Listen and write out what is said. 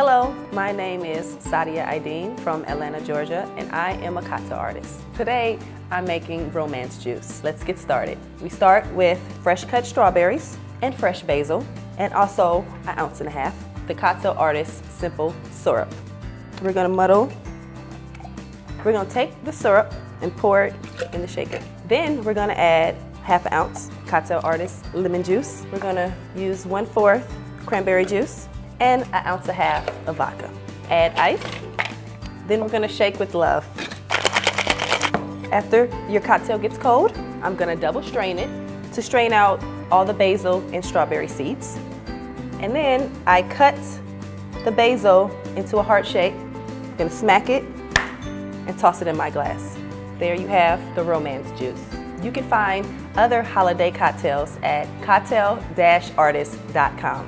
Hello, my name is Sadia Aideen from Atlanta, Georgia, and I am a cocktail artist. Today, I'm making romance juice. Let's get started. We start with fresh cut strawberries and fresh basil, and also an ounce and a half, the cocktail artist's simple syrup. We're gonna muddle. We're gonna take the syrup and pour it in the shaker. Then we're gonna add half an ounce cocktail artist lemon juice. We're gonna use 1/4 cranberry juice and an ounce and a half of vodka. Add ice. Then we're gonna shake with love. After your cocktail gets cold, I'm gonna double strain it to strain out all the basil and strawberry seeds. And then I cut the basil into a heart shape. I'm gonna smack it and toss it in my glass. There you have the romance juice. You can find other holiday cocktails at cocktail-artist.com.